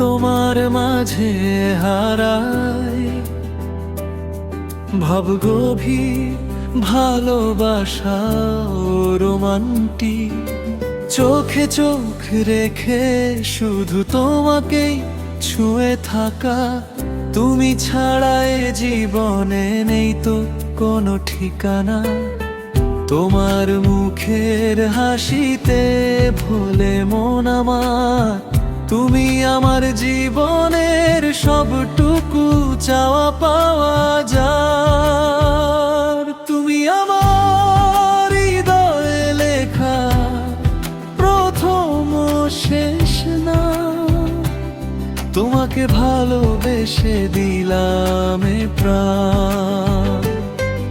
তোমার মাঝে হারাই ভাব গভীর ভালোবাসা ও রোমান্টিক। চোখে চোখ রেখে শুধু তোমাকেই ছুঁয়ে থাকা, তুমি ছাড়া এ জীবনে নেই তো কোনো ঠিকানা। তোমার মুখের হাসিতে ভোলে মন আমার, তুমি আমার জীবনের সবটুকু চাওয়া পাওয়া যার। তুমি আমার হৃদয়ে লেখা প্রথম ও শেষ না, তোমাকে ভালোবেসে দিলাম এ প্রাণ।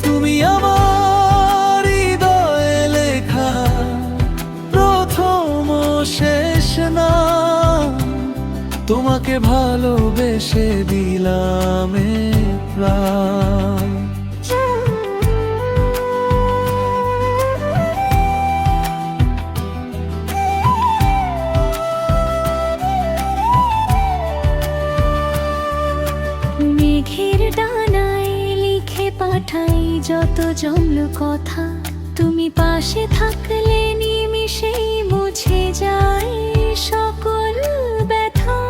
তুমি আমার হৃদয়ে লেখা প্রথম ও শেষ না, তোমাকে ভালোবেসে দিলাম এ প্রাণ। মেঘের ডানায় লিখে পাঠাই যত জমল কথা, তুমি পাশে থাকলে নিমিষেই মুছে যায় সকল ব্যথা।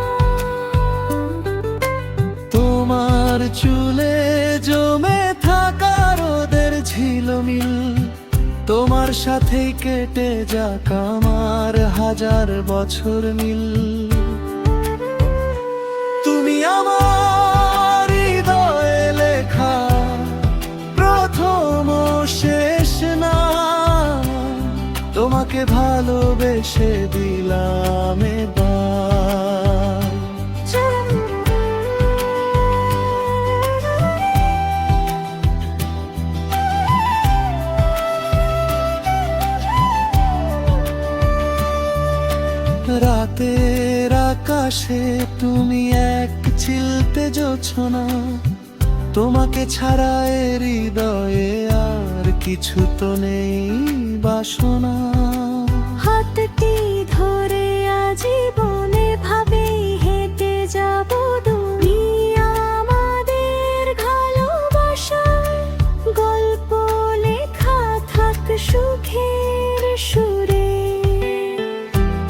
তোমার চুলে জমে থাকা রোদের ঝিলমিল, তোমার সাথেই কেটে যাক আমার হাজার বছর মিল। তুমি আমার হৃদয়ে লেখা প্রথম ও শেষ না, তোমাকে ভালোবেসে দিলাম এবার। রাতের আকাশে তুমি এক চিলতে জোছনা, তোমাকে ছাড়া এ হৃদয়ে আর কিছু তো নেই বাসনা। হাতটি ধরে আজীবনে ভাবে হেঁটে যাব তুমি আমাদের ভালোবাসার গল্প লেখা থাক সুখের সুরে।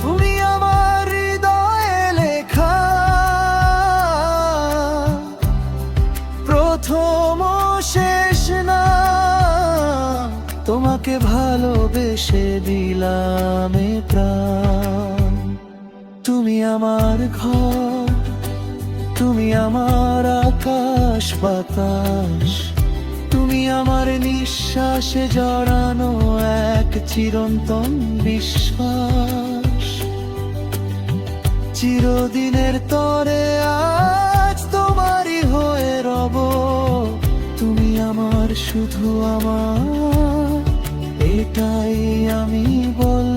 তুমি আমার হৃদয়ে লেখা প্রথম ও শেষ না, তোমাকে ভালোবেসে দিলাম এ প্রাণ। তুমি আমার ঘর, তুমি আমার আকাশ বাতাস, তুমি আমার নিঃশ্বাসে জড়ানো এক চিরন্তন বিশ্বাস। চিরদিনের তরে আজ তোমারই হয়ে রব, তুমি আমার শুধু আমার, এটাই আমি বল।